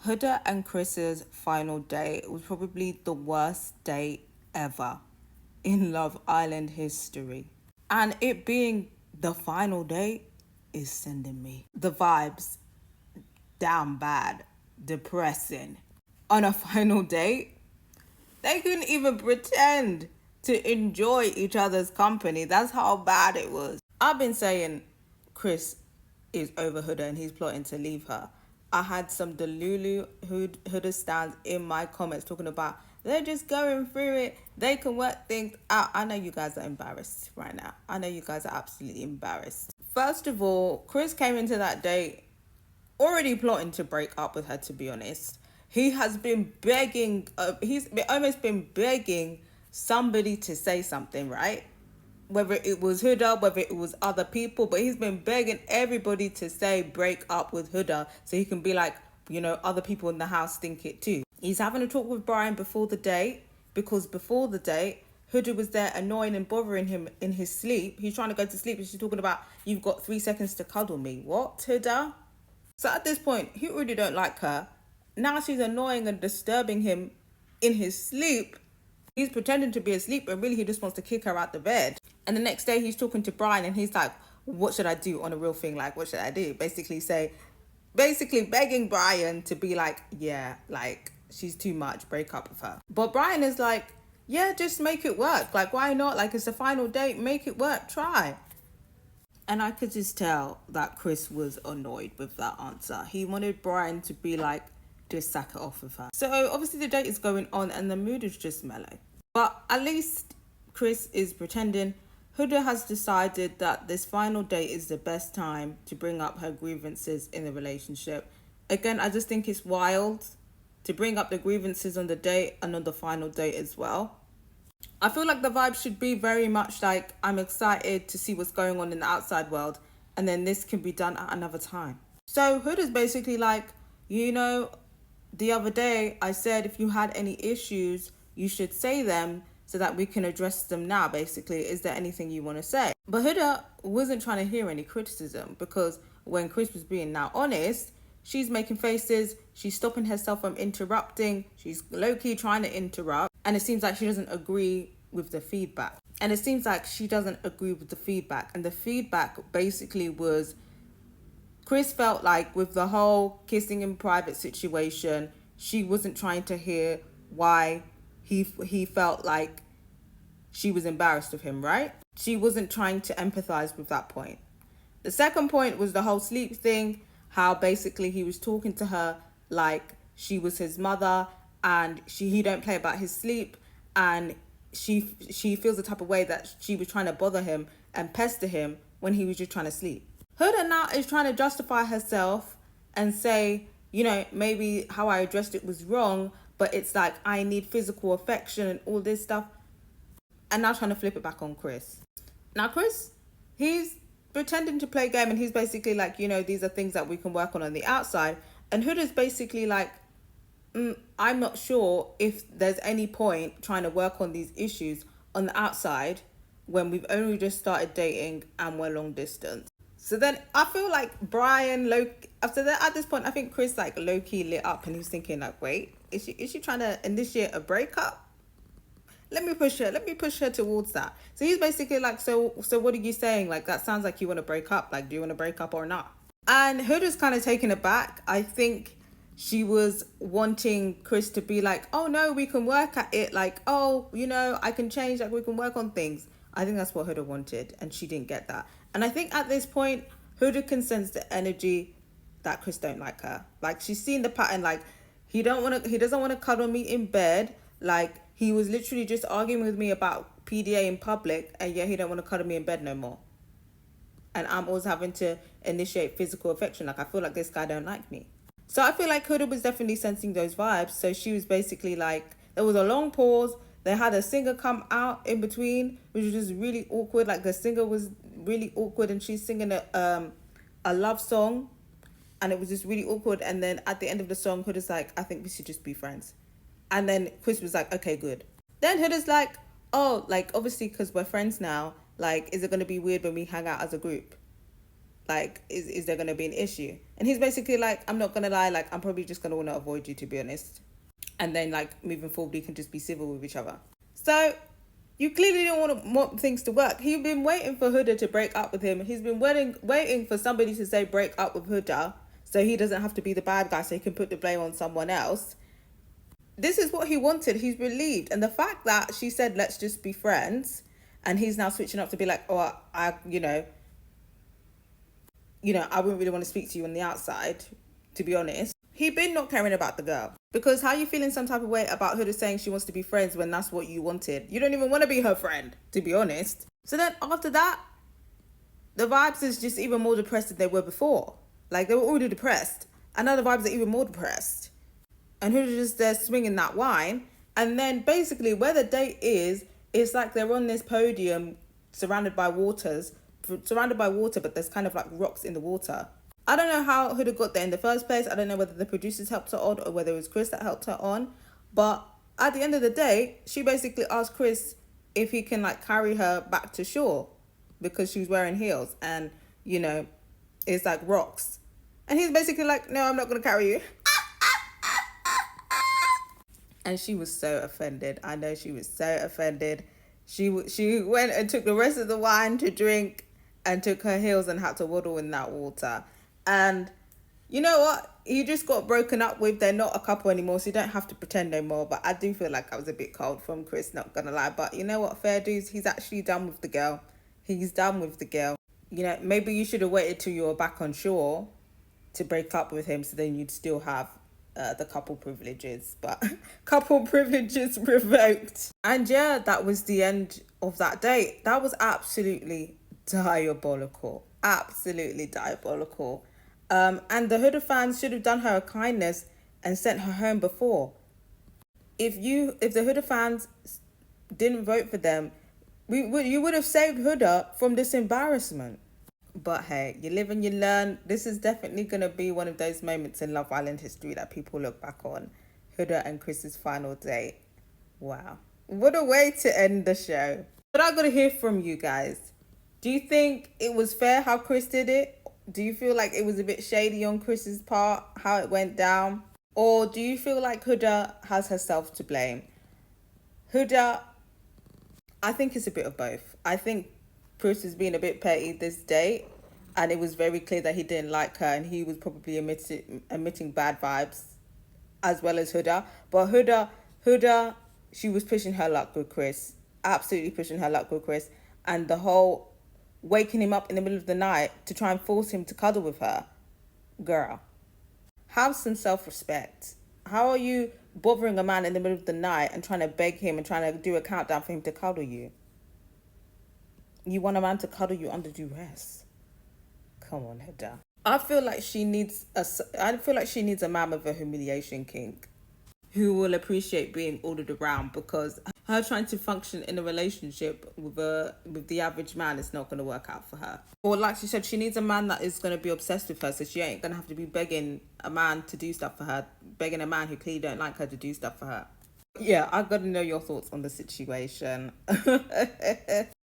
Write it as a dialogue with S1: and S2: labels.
S1: Huda and Chris's final date was probably the worst date ever in Love Island history. And it being the final date is sending me the vibes down bad, depressing. On a final date, they couldn't even pretend to enjoy each other's company. That's how bad it was. I've been saying Chris is over Huda and he's plotting to leave her. I had some Delulu Huda stands in my comments talking about they're just going through it. They can work things out. I know you guys are embarrassed right now. I know you guys are absolutely embarrassed. First of all, Chris came into that date already plotting to break up with her, to be honest. He has been begging, almost been begging somebody to say something, right? Whether it was Huda, whether it was other people, but he's been begging everybody to say break up with Huda so he can be like, other people in the house think it too. He's having a talk with Brian before the date because before the date, Huda was there annoying and bothering him in his sleep. He's trying to go to sleep and she's talking about, you've got 3 seconds to cuddle me. What, Huda? So at this point, he already don't like her. Now she's annoying and disturbing him in his sleep. He's pretending to be asleep, but really he just wants to kick her out the bed. And the next day he's talking to Brian and he's like, what should I do on a real thing? Like, what should I do? Basically begging Brian to be like, yeah, like she's too much, break up with her. But Brian is like, yeah, just make it work. Like, why not? Like, it's the final date, make it work, try. And I could just tell that Chris was annoyed with that answer. He wanted Brian to be like, just sack it off with her. So obviously the date is going on and the mood is just mellow. But at least Chris is pretending. Huda has decided that this final date is the best time to bring up her grievances in the relationship. Again, I just think it's wild to bring up the grievances on the date and on the final date as well. I feel like the vibe should be very much like, I'm excited to see what's going on in the outside world, and then this can be done at another time. So Huda's basically like, the other day I said if you had any issues, you should say them so that we can address them now, basically. Is there anything you want to say? But Huda wasn't trying to hear any criticism because when Chris was being now honest, she's making faces, she's stopping herself from interrupting, she's low-key trying to interrupt, and it seems like she doesn't agree with the feedback. And the feedback basically was Chris felt like with the whole kissing in private situation, she wasn't trying to hear why he felt like she was embarrassed of him, right? She wasn't trying to empathize with that point. The second point was the whole sleep thing, how basically he was talking to her like she was his mother and he don't play about his sleep, and she feels the type of way that she was trying to bother him and pester him when he was just trying to sleep. Huda now is trying to justify herself and say, maybe how I addressed it was wrong, but it's like I need physical affection and all this stuff. And now trying to flip it back on Chris. Now Chris, he's pretending to play a game and he's basically like, these are things that we can work on the outside. And Huda's basically like, I'm not sure if there's any point trying to work on these issues on the outside when we've only just started dating and we're long distance. So then I feel like Brian, after that, at this point, I think Chris like low-key lit up and he's thinking like, wait, is she trying to initiate a breakup? Let me push her towards that. So he's basically like, so what are you saying? Like, that sounds like you want to break up. Like, do you want to break up or not? And Huda's kind of taken aback. I think she was wanting Chris to be like, oh no, we can work at it. Like, oh, I can change. Like, we can work on things. I think that's what Huda wanted, and she didn't get that. And I think at this point, Huda can sense the energy that Chris don't like her. Like, she's seen the pattern. Like, he doesn't want to cuddle me in bed. Like, he was literally just arguing with me about PDA in public, and yet he don't want to cuddle me in bed no more. And I'm always having to initiate physical affection. Like, I feel like this guy don't like me. So I feel like Huda was definitely sensing those vibes. So she was basically like, there was a long pause. They had a singer come out in between, which was just really awkward. Like, the singer was really awkward and she's singing a love song, and it was just really awkward. And then at the end of the song, Huda's like, I think we should just be friends. And then Chris was like, okay, good. Then Huda's like, oh, like, obviously because we're friends now, like, is it going to be weird when we hang out as a group? Like, is there going to be an issue? And he's basically like, I'm not going to lie, like, I'm probably just going to want to avoid you, to be honest. And then, like, moving forward, we can just be civil with each other. So, you clearly don't want things to work. He's been waiting for Huda to break up with him. He's been waiting for somebody to say break up with Huda so he doesn't have to be the bad guy, so he can put the blame on someone else. This is what he wanted. He's relieved. And the fact that she said, let's just be friends, and he's now switching up to be like, oh, I wouldn't really want to speak to you on the outside, to be honest. He been not caring about the girl. Because how you feeling some type of way about her saying she wants to be friends when that's what you wanted? You don't even want to be her friend, to be honest. So then after that, the vibes is just even more depressed than they were before. Like, they were already depressed. And now the vibes are even more depressed. And who's just there swinging that wine. And then basically where the date is, it's like they're on this podium surrounded by water, but there's kind of like rocks in the water. I don't know how Huda got there in the first place. I don't know whether the producers helped her on or whether it was Chris that helped her on. But at the end of the day, she basically asked Chris if he can like carry her back to shore because she was wearing heels and, it's like rocks. And he's basically like, no, I'm not going to carry you. And she was so offended. I know she was so offended. She went and took the rest of the wine to drink and took her heels and had to waddle in that water. And you know what? He just got broken up with. They're not a couple anymore, so you don't have to pretend no more. But I do feel like I was a bit cold from Chris, not gonna lie. But you know what? Fair dues, he's actually done with the girl. He's done with the girl. Maybe you should have waited till you were back on shore to break up with him, so then you'd still have the couple privileges, but couple privileges revoked. And yeah, that was the end of that date. That was absolutely diabolical. Absolutely diabolical. And the Huda fans should have done her a kindness and sent her home before. If the Huda fans didn't vote for them, you would have saved Huda from this embarrassment. But hey, you live and you learn. This is definitely going to be one of those moments in Love Island history that people look back on. Huda and Chris's final date. Wow. What a way to end the show. But I got to hear from you guys. Do you think it was fair how Chris did it? Do you feel like it was a bit shady on Chris's part, how it went down? Or do you feel like Huda has herself to blame? Huda, I think it's a bit of both. I think Chris was being a bit petty this date, and it was very clear that he didn't like her, and he was probably emitting bad vibes, as well as Huda. But Huda, she was pushing her luck with Chris, absolutely pushing her luck with Chris, and the whole waking him up in the middle of the night to try and force him to cuddle with her. Girl, have some self-respect. How are you bothering a man in the middle of the night and trying to beg him and trying to do a countdown for him to cuddle you? You want a man to cuddle you under duress? Come on, Huda. I feel like she needs a man with a humiliation kink who will appreciate being ordered around, because her trying to function in a relationship with the average man is not going to work out for her. Or like she said, she needs a man that is going to be obsessed with her, so she ain't going to have to be begging a man to do stuff for her, begging a man who clearly don't like her to do stuff for her. Yeah, I've got to know your thoughts on the situation.